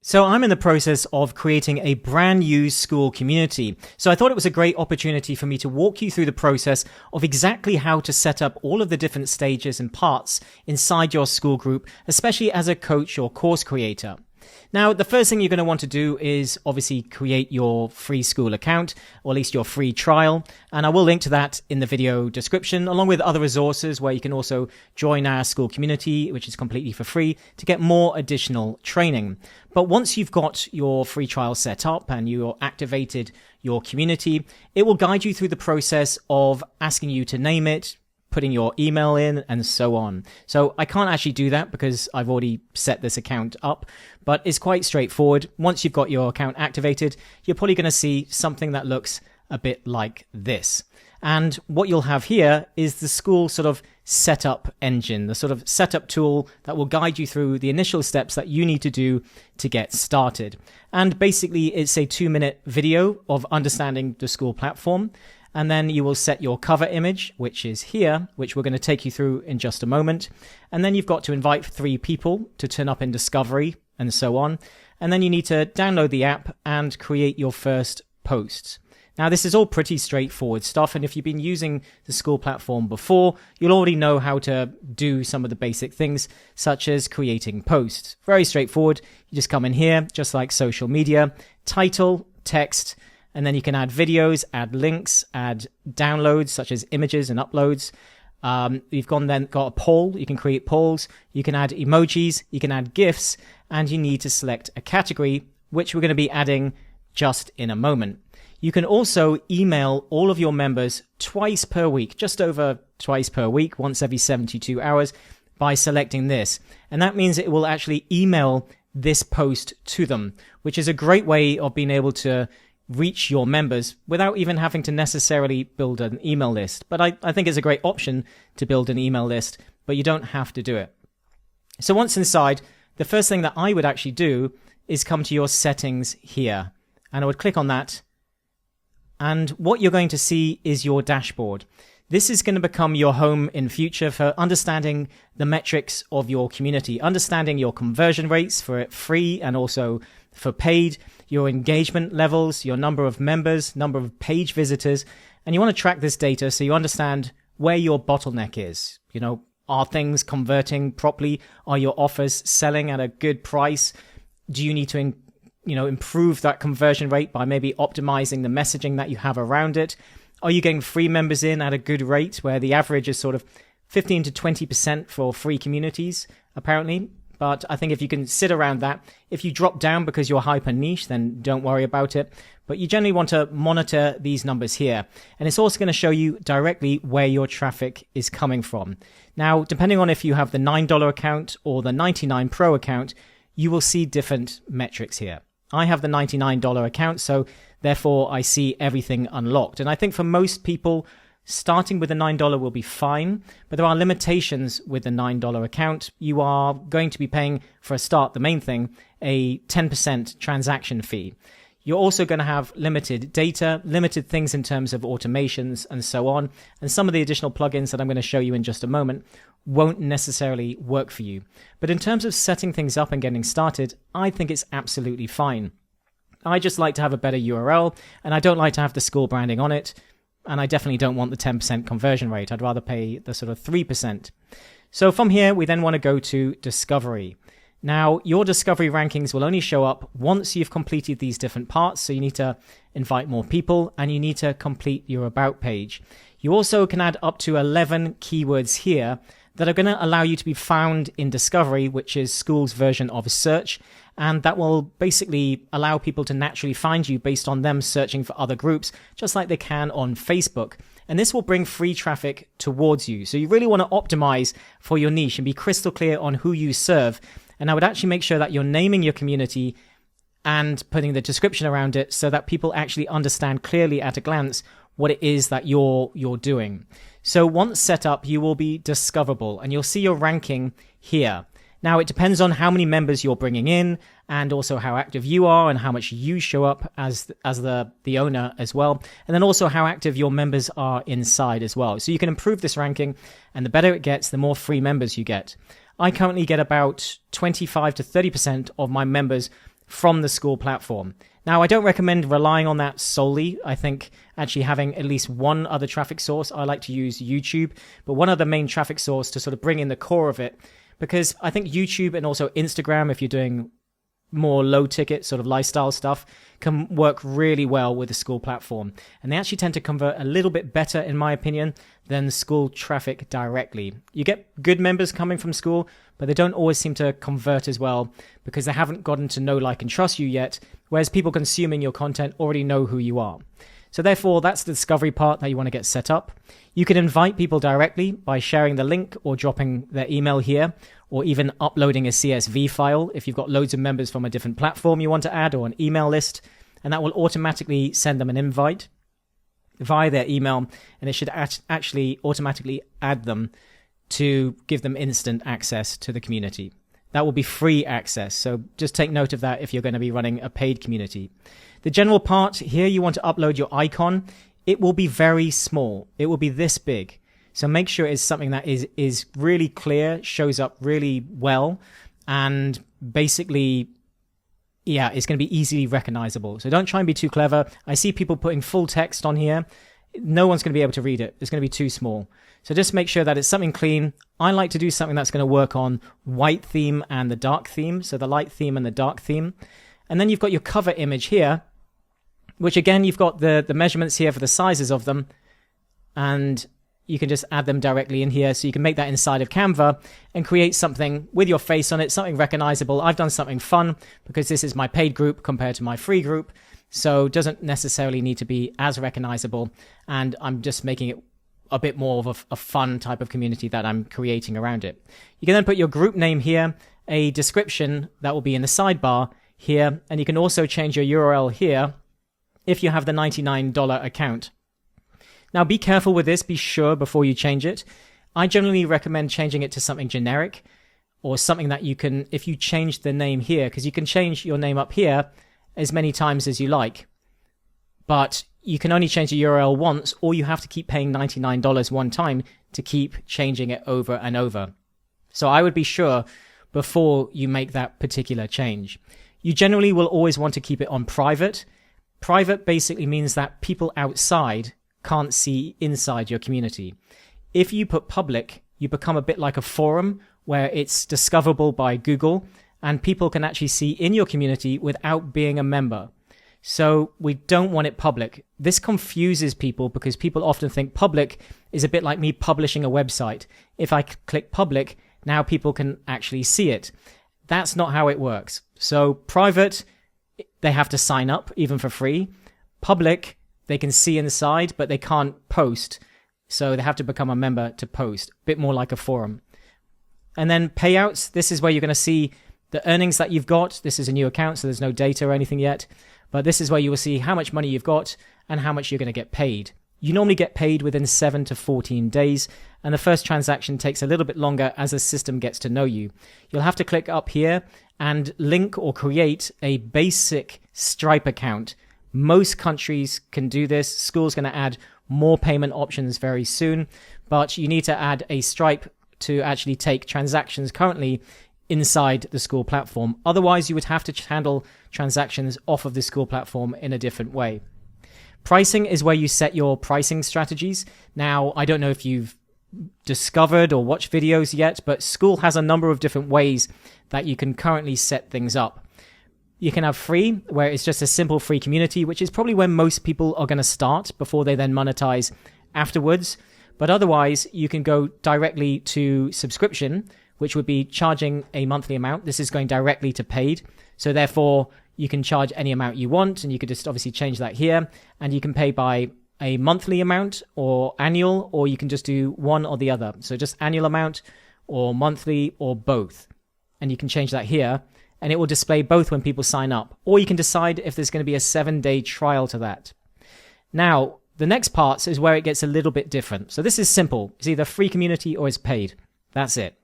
So I'm in the process of creating a brand new Skool community. So I thought it was a great opportunity for me to walk you through the process of exactly how to set up all of the different stages and parts inside your Skool group, especially as a coach or course creator. Now, the first thing you're going to want to do is obviously create your free Skool account, or at least your free trial. And I will link to that in the video description, along with other resources where you can also join our Skool community, which is completely for free, to get more additional training. But once you've got your free trial set up and you've activated your community, it will guide you through the process of asking you to name it, putting your email in, and so on. So I can't actually do that because I've already set this account up, but it's quite straightforward. Once you've got your account activated, you're probably going to see something that looks a bit like this. And what you'll have here is the Skool sort of setup engine, the sort of setup tool that will guide you through the initial steps that you need to do to get started. And basically, it's a 2-minute video of understanding the Skool platform. And then you will set your cover image, which is here, which we're going to take you through in just a moment. And then you've got to invite 3 people to turn up in Discovery and so on. And then you need to download the app and create your first posts. Now, this is all pretty straightforward stuff. And if you've been using the Skool platform before, you'll already know how to do some of the basic things, such as creating posts. Very straightforward. You just come in here, just like social media, title, text, and then you can add videos, add links, add downloads such as images and uploads. You've got a poll. You can create polls. You can add emojis. You can add GIFs. And you need to select a category, which we're going to be adding just in a moment. You can also email all of your members twice per week, just over twice per week, once every 72 hours, by selecting this. And that means it will actually email this post to them, which is a great way of being able to reach your members without even having to necessarily build an email list. But I think it's a great option to build an email list, but you don't have to do it. So once inside, the first thing that I would actually do is come to your settings here. And I would click on that. And what you're going to see is your dashboard. This is going to become your home in future for understanding the metrics of your community, understanding your conversion rates for free and also for paid, your engagement levels, your number of members, number of page visitors, and you want to track this data so you understand where your bottleneck is. You know, are things converting properly? Are your offers selling at a good price? Do you need to improve that conversion rate by maybe optimizing the messaging that you have around it? Are you getting free members in at a good rate where the average is sort of 15 to 20% for free communities, apparently? But I think if you can sit around that, if you drop down because you're hyper niche, then don't worry about it. But you generally want to monitor these numbers here. And it's also going to show you directly where your traffic is coming from. Now, depending on if you have the $9 account or the 99 Pro account, you will see different metrics here. I have the $99 account, so therefore I see everything unlocked. And I think for most people, starting with the $9 will be fine, but there are limitations with the $9 account. You are going to be paying, for a start, the main thing, a 10% transaction fee. You're also going to have limited data, limited things in terms of automations and so on. And some of the additional plugins that I'm going to show you in just a moment won't necessarily work for you. But in terms of setting things up and getting started, I think it's absolutely fine. I just like to have a better URL, and I don't like to have the Skool branding on it. And I definitely don't want the 10% conversion rate. I'd rather pay the sort of 3%. So from here, we then want to go to Discovery. Now, your Discovery rankings will only show up once you've completed these different parts. So you need to invite more people and you need to complete your About page. You also can add up to 11 keywords here that are going to allow you to be found in Discovery, which is Skool's version of search. And that will basically allow people to naturally find you based on them searching for other groups, just like they can on Facebook. And this will bring free traffic towards you. So you really want to optimize for your niche and be crystal clear on who you serve. And I would actually make sure that you're naming your community and putting the description around it so that people actually understand clearly at a glance what it is that you're doing. So once set up, you will be discoverable and you'll see your ranking here. Now, it depends on how many members you're bringing in and also how active you are and how much you show up as the owner as well. And then also how active your members are inside as well. So you can improve this ranking, and the better it gets, the more free members you get. I currently get about 25 to 30% of my members from the Skool platform. Now, I don't recommend relying on that solely. I think actually having at least one other traffic source. I like to use YouTube, but one other main traffic source to sort of bring in the core of it, because I think YouTube and also Instagram, if you're doing more low ticket sort of lifestyle stuff, can work really well with the Skool platform. And they actually tend to convert a little bit better, in my opinion, than the Skool traffic directly. You get good members coming from Skool, but they don't always seem to convert as well because they haven't gotten to know, like, and trust you yet, whereas people consuming your content already know who you are. So therefore, that's the discovery part that you want to get set up. You can invite people directly by sharing the link or dropping their email here, or even uploading a CSV file if you've got loads of members from a different platform you want to add, or an email list, and that will automatically send them an invite via their email, and it should actually automatically add them to give them instant access to the community. That will be free access, so just take note of that if you're going to be running a paid community. The general part here, you want to upload your icon. It will be very small. It will be this big. So make sure it's something that is really clear, shows up really well, and basically, yeah, it's going to be easily recognizable. So don't try and be too clever. I see people putting full text on here. No one's going to be able to read it. It's going to be too small. So just make sure that it's something clean. I like to do something that's going to work on white theme and the dark theme. So the light theme and the dark theme. And then you've got your cover image here, which again, you've got the measurements here for the sizes of them. And you can just add them directly in here. So you can make that inside of Canva and create something with your face on it, something recognizable. I've done something fun because this is my paid group compared to my free group. So it doesn't necessarily need to be as recognizable. And I'm just making it a bit more of a fun type of community that I'm creating around it. You can then put your group name here, a description that will be in the sidebar here. And you can also change your URL here if you have the $99 account. Now, be careful with this. Be sure before you change it. I generally recommend changing it to something generic or something that you can, if you change the name here, because you can change your name up here as many times as you like. But you can only change the URL once, or you have to keep paying $99 one time to keep changing it over and over. So I would be sure before you make that particular change. You generally will always want to keep it on private. Private basically means that people outside can't see inside your community. If you put public, you become a bit like a forum where it's discoverable by Google and people can actually see in your community without being a member. So we don't want it public. This confuses people because people often think public is a bit like me publishing a website. If I click public, now people can actually see it. That's not how it works. So private, they have to sign up even for free. Public, they can see inside, but they can't post. So they have to become a member to post. A bit more like a forum. And then payouts, this is where you're going to see the earnings that you've got. This is a new account, so there's no data or anything yet. But this is where you will see how much money you've got and how much you're going to get paid. You normally get paid within 7 to 14 days, and the first transaction takes a little bit longer as the system gets to know you. You'll have to click up here and link or create a basic Stripe account. Most countries can do this. Skool's going to add more payment options very soon, but you need to add a Stripe to actually take transactions currently inside the Skool platform. Otherwise, you would have to handle transactions off of the Skool platform in a different way. Pricing is where you set your pricing strategies. Now, I don't know if you've discovered or watched videos yet, but Skool has a number of different ways that you can currently set things up. You can have free, where it's just a simple free community, which is probably where most people are going to start before they then monetize afterwards. But otherwise, you can go directly to subscription, which would be charging a monthly amount. This is going directly to paid. So therefore, you can charge any amount you want, and you could just obviously change that here. And you can pay by a monthly amount or annual, or you can just do one or the other. So just annual amount or monthly or both. And you can change that here, and it will display both when people sign up. Or you can decide if there's going to be a 7-day trial to that. Now, the next part is where it gets a little bit different. So this is simple. It's either free community or it's paid. That's it.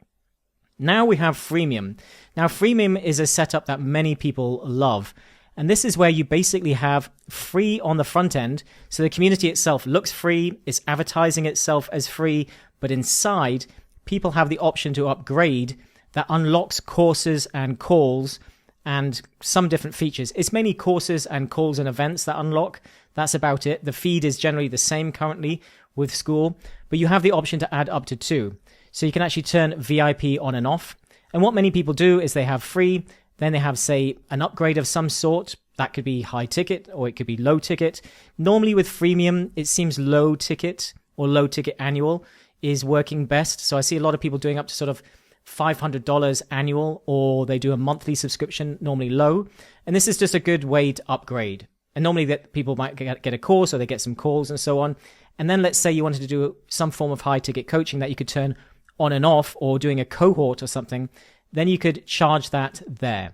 Now we have freemium. Now freemium is a setup that many people love. And this is where you basically have free on the front end. So the community itself looks free. It's advertising itself as free. But inside, people have the option to upgrade that unlocks courses and calls and some different features. It's mainly courses and calls and events that unlock. That's about it. The feed is generally the same currently with Skool, but you have the option to add up to 2. So you can actually turn VIP on and off. And what many people do is they have free, then they have, say, an upgrade of some sort. That could be high ticket or it could be low ticket. Normally with freemium, it seems low ticket or low ticket annual is working best. So I see a lot of people doing up to sort of $500 annual, or they do a monthly subscription, normally low. And this is just a good way to upgrade. And normally that people might get a course or they get some calls and so on. And then let's say you wanted to do some form of high ticket coaching that you could turn on and off, or doing a cohort or something, then you could charge that there.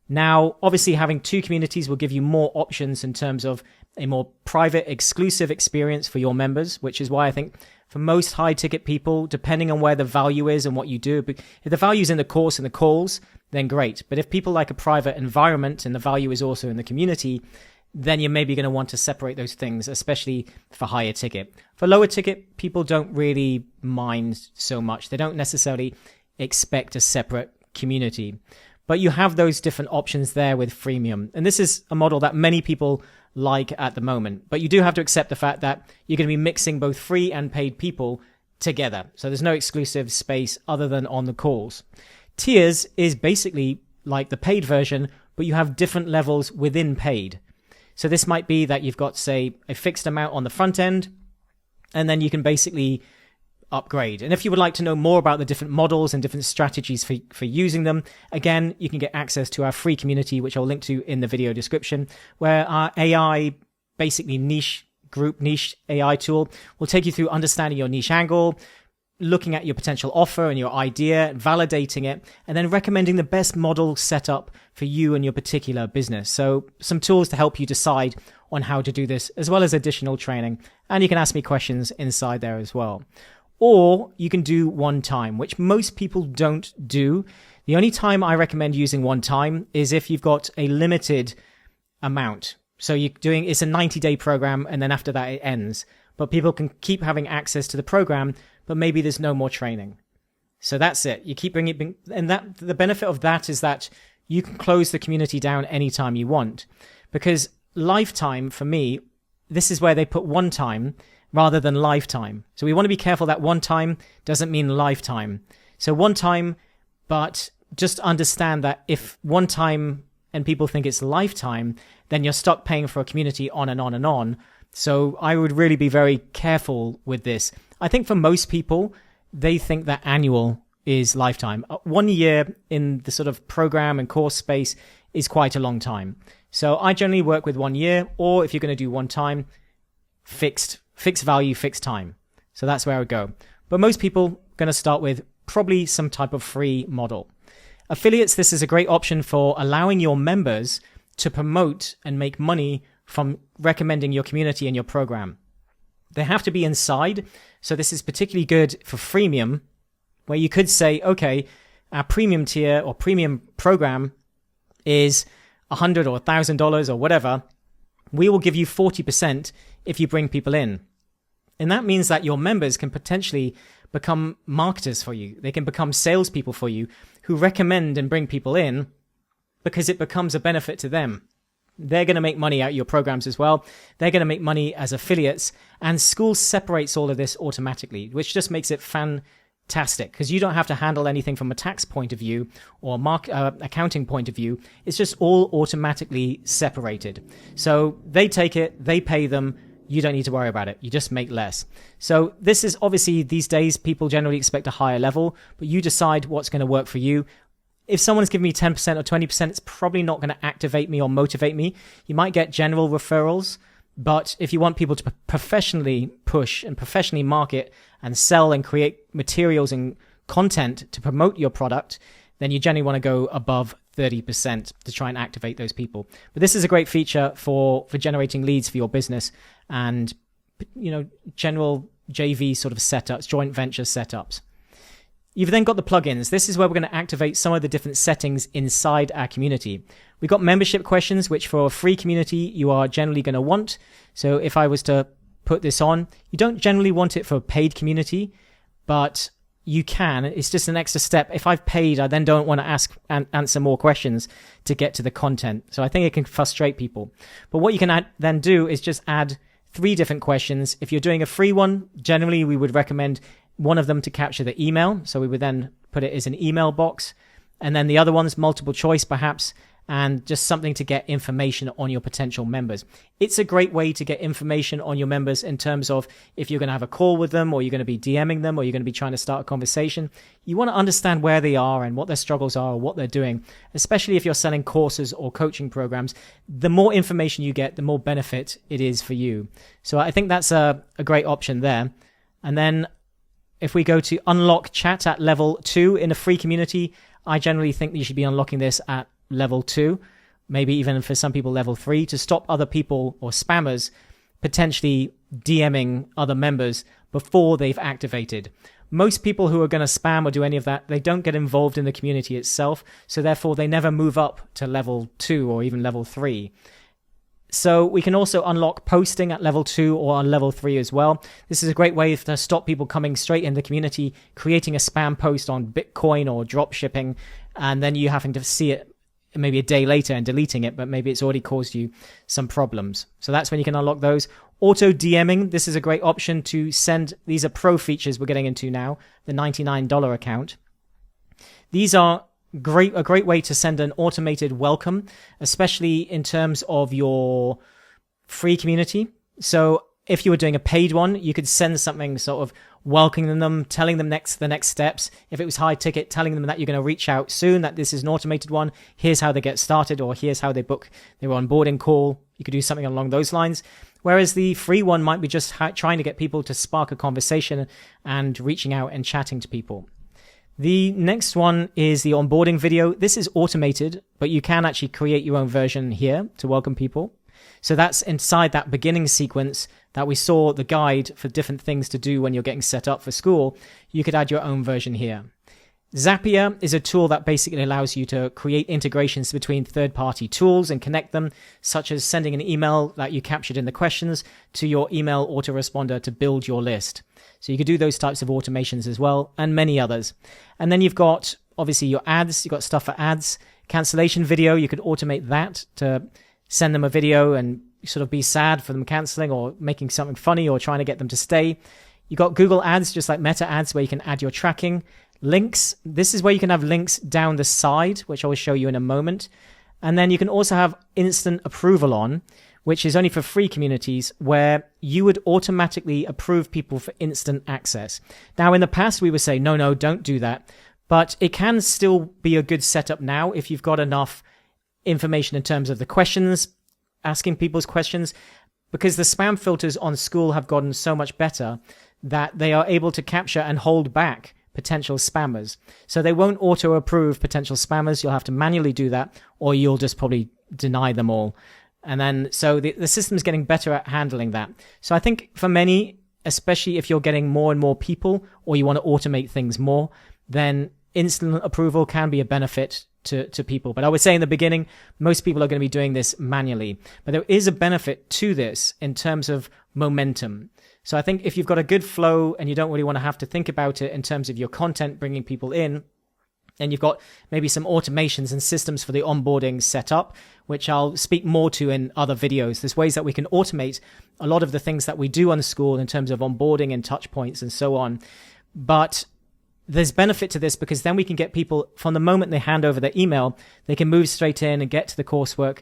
Now, obviously having 2 communities will give you more options in terms of a more private, exclusive experience for your members, which is why I think for most high ticket people, depending on where the value is and what you do, if the value is in the course and the calls, then great. But if people like a private environment and the value is also in the community, then you're maybe going to want to separate those things, especially for higher ticket. For lower ticket, people don't really mind so much. They don't necessarily expect a separate community. But you have those different options there with freemium. And this is a model that many people like at the moment. But you do have to accept the fact that you're going to be mixing both free and paid people together. So there's no exclusive space other than on the calls. Tiers is basically like the paid version, but you have different levels within paid. So this might be that you've got, say, a fixed amount on the front end, and then you can basically upgrade. And if you would like to know more about the different models and different strategies for using them, again, you can get access to our free community, which I'll link to in the video description, where our AI, basically niche AI tool will take you through understanding your niche angle, looking at your potential offer and your idea, validating it, and then recommending the best model setup for you and your particular business. So some tools to help you decide on how to do this, as well as additional training. And you can ask me questions inside there as well. Or you can do one time, which most people don't do. The only time I recommend using one time is if you've got a limited amount. So it's a 90-day program, and then after that it ends. But people can keep having access to the program, but maybe there's no more training. So that's it. You keep bringing it, and that the benefit of that is that you can close the community down anytime you want. Because lifetime, for me, this is where they put one time rather than lifetime. So we want to be careful that one time doesn't mean lifetime. So one time, but just understand that if one time and people think it's lifetime, then you're stuck paying for a community on and on and on. So I would really be very careful with this. I think for most people, they think that annual is lifetime. 1 year in the sort of program and course space is quite a long time. So I generally work with 1 year, or if you're going to do one time, fixed value, fixed time. So that's where I would go. But most people are going to start with probably some type of free model. Affiliates, this is a great option for allowing your members to promote and make money from recommending your community and your program. They have to be inside. So this is particularly good for freemium, where you could say, okay, our premium tier or premium program is $100 or $1,000 or whatever. We will give you 40% if you bring people in. And that means that your members can potentially become marketers for you. They can become salespeople for you who recommend and bring people in because it becomes a benefit to them. They're going to make money out of your programs as well. They're going to make money as affiliates. And Skool separates all of this automatically, which just makes it fantastic because you don't have to handle anything from a tax point of view or accounting point of view. It's just all automatically separated. So they take it, they pay them. You don't need to worry about it. You just make less. So this is obviously these days, people generally expect a higher level, but you decide what's going to work for you. If someone's giving me 10% or 20%, it's probably not going to activate me or motivate me. You might get general referrals, but if you want people to professionally push and professionally market and sell and create materials and content to promote your product, then you generally want to go above 30% to try and activate those people. But this is a great feature for generating leads for your business and, general JV sort of setups, joint venture setups. You've then got the plugins. This is where we're going to activate some of the different settings inside our community. We've got membership questions, which for a free community, you are generally going to want. So if I was to put this on, you don't generally want it for a paid community, but you can. It's just an extra step. If I've paid, I then don't want to ask and answer more questions to get to the content. So I think it can frustrate people. But what you can then do is just add 3 different questions. If you're doing a free one, generally we would recommend one of them to capture the email. So we would then put it as an email box. And then the other one's multiple choice perhaps, and just something to get information on your potential members. It's a great way to get information on your members in terms of if you're going to have a call with them, or you're going to be DMing them, or you're going to be trying to start a conversation. You want to understand where they are and what their struggles are or what they're doing, especially if you're selling courses or coaching programs. The more information you get, the more benefit it is for you. So I think that's a great option there. And then if we go to unlock chat at level 2 in a free community, I generally think that you should be unlocking this at level 2, maybe even for some people level 3, to stop other people or spammers potentially DMing other members before they've activated. Most people who are going to spam or do any of that, they don't get involved in the community itself, so therefore they never move up to level 2 or even level 3. So we can also unlock posting at level 2 or on level 3 as well. This is a great way to stop people coming straight in the community, creating a spam post on Bitcoin or drop shipping, and then you having to see it maybe a day later and deleting it, but maybe it's already caused you some problems. So that's when you can unlock those. Auto DMing, this is a great option to send. These are pro features we're getting into now, the $99 account. These are a great way to send an automated welcome, especially in terms of your free community. So if you were doing a paid one, you could send something sort of welcoming them, telling them the next steps. If it was high ticket, telling them that you're going to reach out soon, that this is an automated one. Here's how they get started, or here's how they book their onboarding call. You could do something along those lines. Whereas the free one might be just trying to get people to spark a conversation and reaching out and chatting to people. The next one is the onboarding video. This is automated, but you can actually create your own version here to welcome people. So that's inside that beginning sequence that we saw the guide for different things to do when you're getting set up for Skool. You could add your own version here. Zapier is a tool that basically allows you to create integrations between third-party tools and connect them, such as sending an email that you captured in the questions to your email autoresponder to build your list. So you could do those types of automations as well, and many others. And then you've got, obviously, your ads. You've got stuff for ads. Cancellation video, you could automate that to send them a video and sort of be sad for them canceling or making something funny or trying to get them to stay. You got Google ads, just like Meta ads, where you can add your tracking. Links, this is where you can have links down the side, which I will show you in a moment. And then you can also have instant approval on, which is only for free communities, where you would automatically approve people for instant access. Now, in the past, we would say, no, don't do that. But it can still be a good setup now if you've got enough information in terms of the questions, asking people's questions, because the spam filters on Skool have gotten so much better that they are able to capture and hold back potential spammers. So they won't auto approve potential spammers. You'll have to manually do that, or you'll just probably deny them all. And then, so the system's getting better at handling that. So I think for many, especially if you're getting more and more people, or you want to automate things more, then instant approval can be a benefit to people. But I would say in the beginning, most people are going to be doing this manually. But there is a benefit to this in terms of momentum. So I think if you've got a good flow and you don't really want to have to think about it in terms of your content bringing people in, and you've got maybe some automations and systems for the onboarding set up, which I'll speak more to in other videos. There's ways that we can automate a lot of the things that we do on Skool in terms of onboarding and touch points and so on. But there's benefit to this because then we can get people, from the moment they hand over their email, they can move straight in and get to the coursework.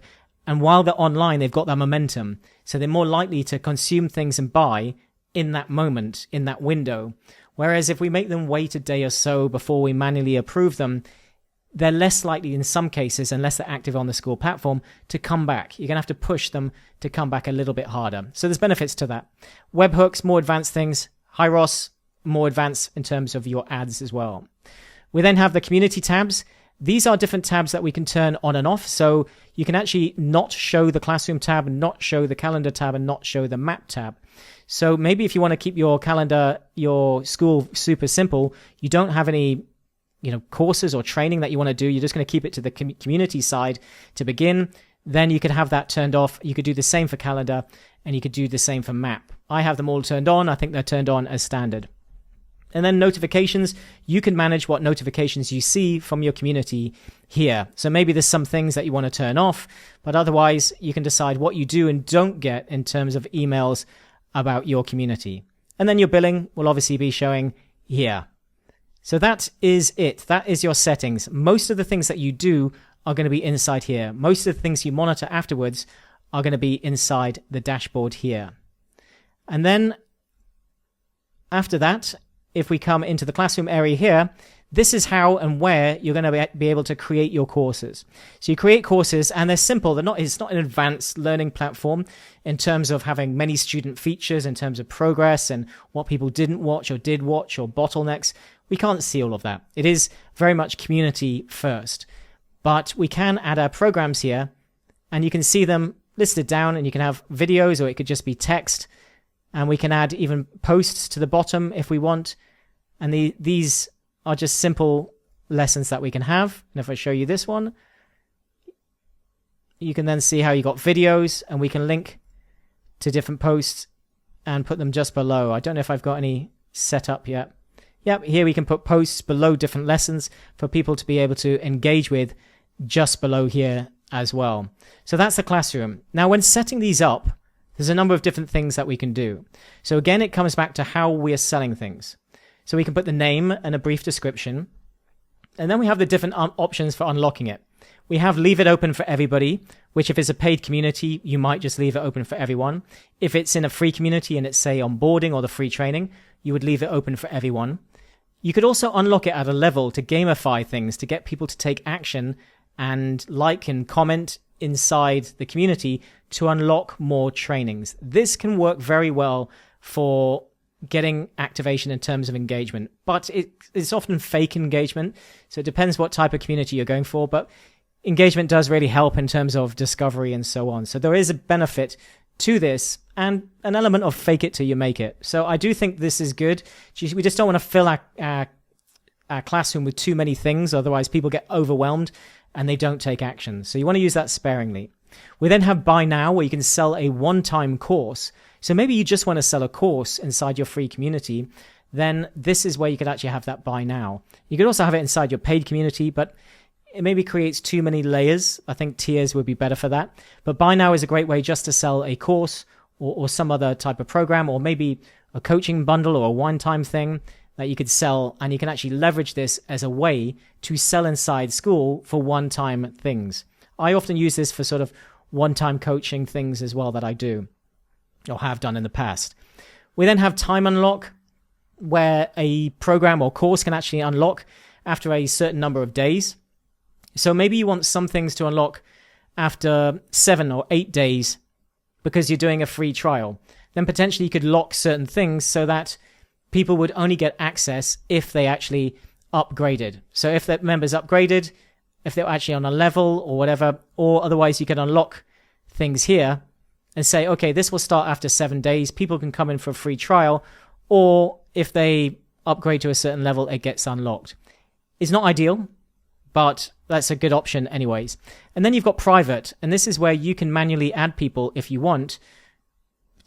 And while they're online, they've got that momentum. So they're more likely to consume things and buy in that moment, in that window. Whereas if we make them wait a day or so before we manually approve them, they're less likely in some cases, unless they're active on the Skool platform, to come back. You're going to have to push them to come back a little bit harder. So there's benefits to that. Webhooks, more advanced things. Hyros, more advanced in terms of your ads as well. We then have the community tabs. These are different tabs that we can turn on and off. So you can actually not show the classroom tab, not show the calendar tab, and not show the map tab. So maybe if you want to keep your calendar, your Skool super simple, you don't have any, courses or training that you want to do. You're just going to keep it to the community side to begin. Then you could have that turned off. You could do the same for calendar, and you could do the same for map. I have them all turned on. I think they're turned on as standard. And then notifications, you can manage what notifications you see from your community here. So maybe there's some things that you want to turn off, but otherwise you can decide what you do and don't get in terms of emails about your community. And then your billing will obviously be showing here. So that is it. That is your settings. Most of the things that you do are going to be inside here. Most of the things you monitor afterwards are going to be inside the dashboard here. And then after that, if we come into the classroom area here, this is how and where you're going to be able to create your courses. So you create courses and they're simple. It's not an advanced learning platform in terms of having many student features, in terms of progress and what people didn't watch or did watch or bottlenecks. We can't see all of that. It is very much community first. But we can add our programs here and you can see them listed down, and you can have videos or it could just be text. And we can add even posts to the bottom if we want. And these are just simple lessons that we can have. And if I show you this one, you can then see how you got videos, and we can link to different posts and put them just below. I don't know if I've got any set up yet. Yep, here we can put posts below different lessons for people to be able to engage with just below here as well. So that's the classroom. Now, when setting these up, there's a number of different things that we can do. So again, it comes back to how we are selling things. So we can put the name and a brief description. And then we have the different options for unlocking it. We have leave it open for everybody, which if it's a paid community, you might just leave it open for everyone. If it's in a free community and it's say onboarding or the free training, you would leave it open for everyone. You could also unlock it at a level to gamify things, to get people to take action and like and comment inside the community to unlock more trainings. This can work very well for getting activation in terms of engagement, but it's often fake engagement. So it depends what type of community you're going for, but engagement does really help in terms of discovery and so on. So there is a benefit to this and an element of fake it till you make it. So I do think this is good. We just don't want to fill our classroom with too many things. Otherwise people get overwhelmed and they don't take action. So you want to use that sparingly. We then have buy now, where you can sell a one-time course. So maybe you just want to sell a course inside your free community. Then this is where you could actually have that buy now. You could also have it inside your paid community, but it maybe creates too many layers. I think tiers would be better for that. But buy now is a great way just to sell a course or some other type of program, or maybe a coaching bundle or a one-time thing that you could sell, and you can actually leverage this as a way to sell inside Skool for one-time things. I often use this for sort of one-time coaching things as well that I do or have done in the past. We then have time unlock, where a program or course can actually unlock after a certain number of days. So maybe you want some things to unlock after 7 or 8 days because you're doing a free trial. Then potentially you could lock certain things so that people would only get access if they actually upgraded. So if that member's upgraded, if they're actually on a level or whatever, or otherwise you can unlock things here and say, okay, this will start after 7 days. People can come in for a free trial, or if they upgrade to a certain level, it gets unlocked. It's not ideal, but that's a good option anyways. And then you've got private, and this is where you can manually add people if you want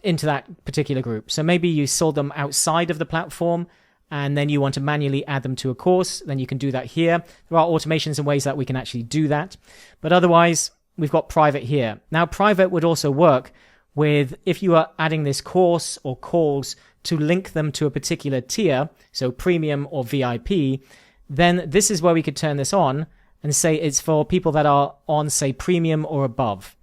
into that particular group. So maybe you sold them outside of the platform and then you want to manually add them to a course, then you can do that here. There are automations and ways that we can actually do that. But otherwise, we've got private here. Now, private would also work with if you are adding this course or calls to link them to a particular tier, so premium or VIP, then this is where we could turn this on and say it's for people that are on, say, premium or above.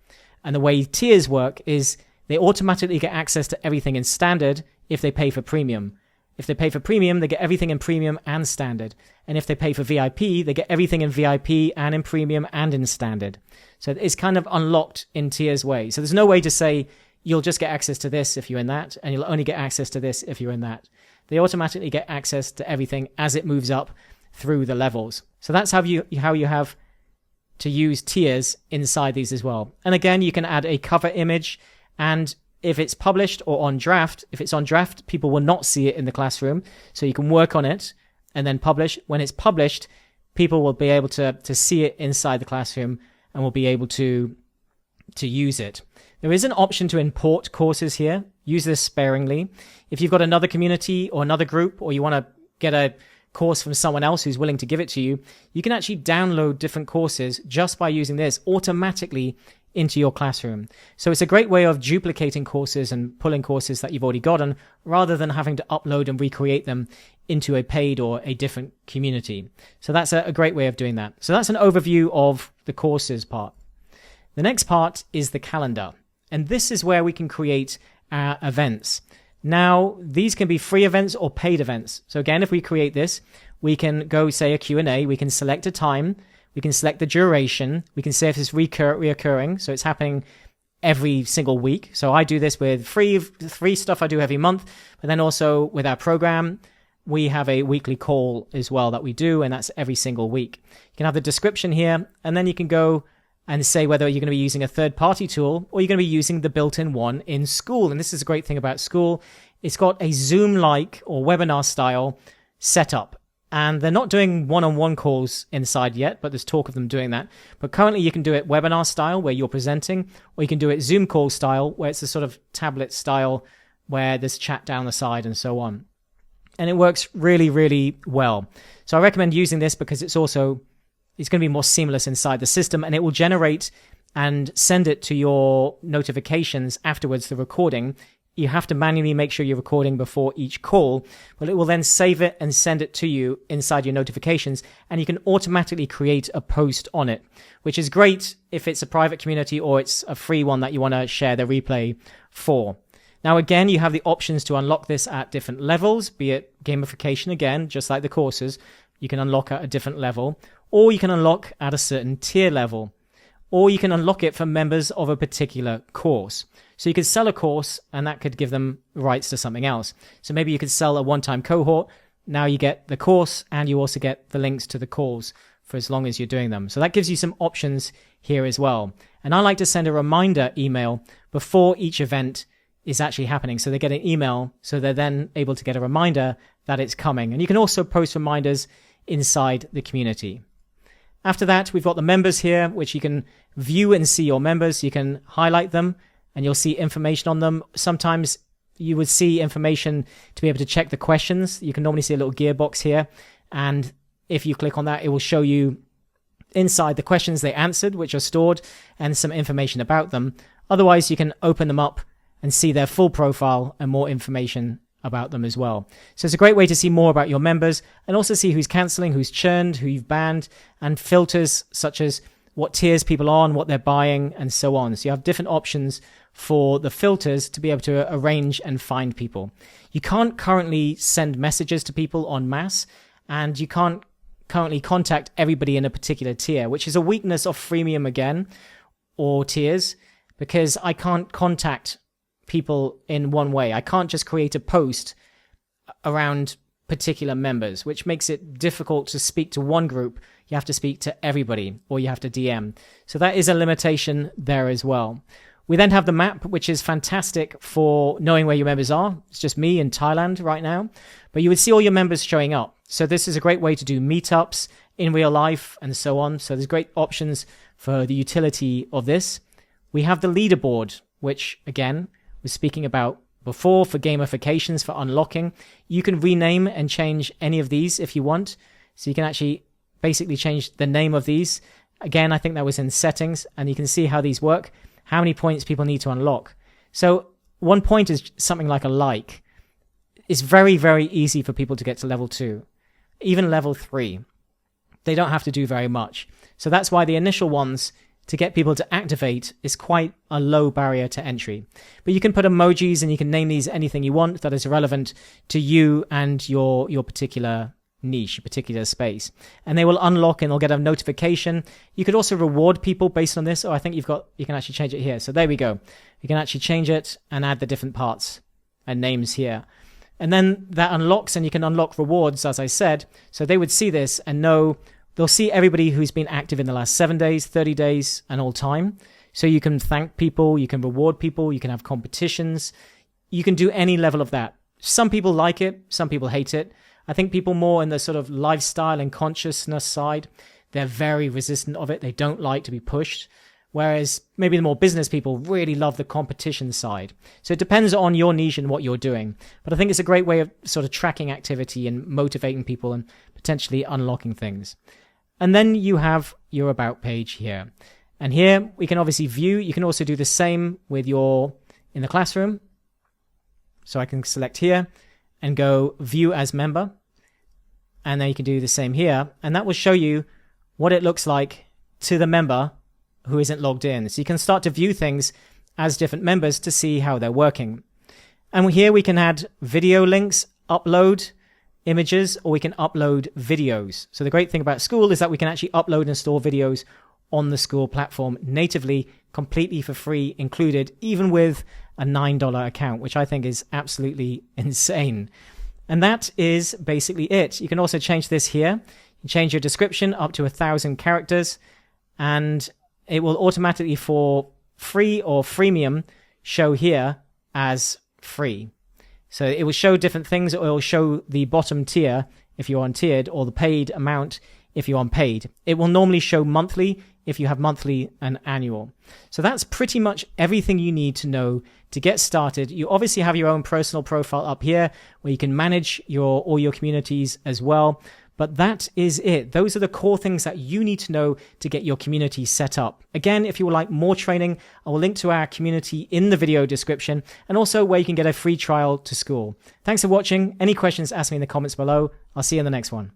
And the way tiers work is they automatically get access to everything in standard if they pay for premium. If they pay for premium, they get everything in premium and standard. And if they pay for VIP, they get everything in VIP and in premium and in standard. So it's kind of unlocked in tiers way. So there's no way to say you'll just get access to this if you're in that, and you'll only get access to this if you're in that. They automatically get access to everything as it moves up through the levels. So that's how you have to use tiers inside these as well. And again, you can add a cover image, and if it's published or on draft, if it's on draft, people will not see it in the classroom. So you can work on it and then publish. When it's published, people will be able to see it inside the classroom and will be able to use it. There is an option to import courses here. Use this sparingly. If you've got another community or another group, or you want to get a course from someone else who's willing to give it to you, you can actually download different courses just by using this automatically into your classroom. So it's a great way of duplicating courses and pulling courses that you've already gotten rather than having to upload and recreate them into a paid or a different community. So that's a great way of doing that. So that's an overview of the courses part. The next part is the calendar. And this is where we can create our events. Now, these can be free events or paid events. So again, if we create this, we can go say a Q&A, we can select a time, we can select the duration, we can say if it's reoccurring, so it's happening every single week. So I do this with free stuff I do every month, but then also with our program, we have a weekly call as well that we do, and that's every single week. You can have the description here, and then you can go and say whether you're going to be using a third-party tool or you're going to be using the built-in one in Skool. And this is a great thing about Skool. It's got a Zoom-like or webinar-style setup. And they're not doing one-on-one calls inside yet, but there's talk of them doing that. But currently you can do it webinar style where you're presenting, or you can do it Zoom call style where it's a sort of tablet style where there's chat down the side and so on. And it works really, really well. So I recommend using this because it's going to be more seamless inside the system, and it will generate and send it to your notifications afterwards, the recording. You have to manually make sure you're recording before each call, but it will then save it and send it to you inside your notifications, and you can automatically create a post on it, which is great if it's a private community or it's a free one that you want to share the replay for. Now, again, you have the options to unlock this at different levels, be it gamification again, just like the courses. You can unlock at a different level, or you can unlock at a certain tier level, or you can unlock it for members of a particular course. So you could sell a course and that could give them rights to something else. So maybe you could sell a one-time cohort. Now you get the course and you also get the links to the calls for as long as you're doing them. So that gives you some options here as well. And I like to send a reminder email before each event is actually happening. So they get an email, so they're then able to get a reminder that it's coming. And you can also post reminders inside the community. After that, we've got the members here, which you can view and see your members. You can highlight them and you'll see information on them. Sometimes you would see information to be able to check the questions. You can normally see a little gearbox here. And if you click on that, it will show you inside the questions they answered, which are stored, and some information about them. Otherwise, you can open them up and see their full profile and more information about them as well. So it's a great way to see more about your members and also see who's canceling, who's churned, who you've banned, and filters such as what tiers people are on, what they're buying, and so on. So you have different options for the filters to be able to arrange and find people. You can't currently send messages to people en masse, and you can't currently contact everybody in a particular tier, which is a weakness of freemium again, or tiers, because I can't contact people in one way. I can't just create a post around particular members, which makes it difficult to speak to one group. You have to speak to everybody, or you have to DM. So that is a limitation there as well. We then have the map, which is fantastic for knowing where your members are. It's just me in Thailand right now, but you would see all your members showing up. So this is a great way to do meetups in real life and so on. So there's great options for the utility of this. We have the leaderboard, which again, was speaking about before for gamifications, for unlocking. You can rename and change any of these if you want. So you can actually basically change the name of these. Again, I think that was in settings, and you can see how these work, how many points people need to unlock. So 1 point is something like a like. It's very, very easy for people to get to level 2, even level 3. They don't have to do very much. So that's why the initial ones to get people to activate is quite a low barrier to entry. But you can put emojis and you can name these anything you want that is relevant to you and your particular niche, particular space. And they will unlock and they'll get a notification. You could also reward people based on this. Oh, I think you can actually change it here. So there we go. You can actually change it and add the different parts and names here. And then that unlocks, and you can unlock rewards, as I said. So they would see this and know. They'll see everybody who's been active in the last 7 days, 30 days, and all time. So you can thank people, you can reward people, you can have competitions. You can do any level of that. Some people like it, some people hate it. I think people more in the sort of lifestyle and consciousness side, they're very resistant of it. They don't like to be pushed. whereas maybe the more business people really love the competition side. So it depends on your niche and what you're doing. But I think it's a great way of sort of tracking activity and motivating people and potentially unlocking things. And then you have your About page here. And here we can obviously view. You can also do the same with your in the classroom. So I can select here and go View as Member. And then you can do the same here. And that will show you what it looks like to the member who isn't logged in. So you can start to view things as different members to see how they're working. And here we can add video links, upload images, or we can upload videos. So the great thing about Skool is that we can actually upload and store videos on the Skool platform natively, completely for free, included, even with a $9 account, which I think is absolutely insane. And that is basically it. You can also change this here. You can change your description up to 1,000 characters, and it will automatically, for free or freemium, show here as free. So it will show different things. It will show the bottom tier if you're on tiered, or the paid amount if you're on paid. It will normally show monthly if you have monthly and annual. So that's pretty much everything you need to know to get started. You obviously have your own personal profile up here where you can manage all your communities as well. But that is it. Those are the core things that you need to know to get your community set up. Again, if you would like more training, I will link to our community in the video description, and also where you can get a free trial to Skool. Thanks for watching. Any questions, ask me in the comments below. I'll see you in the next one.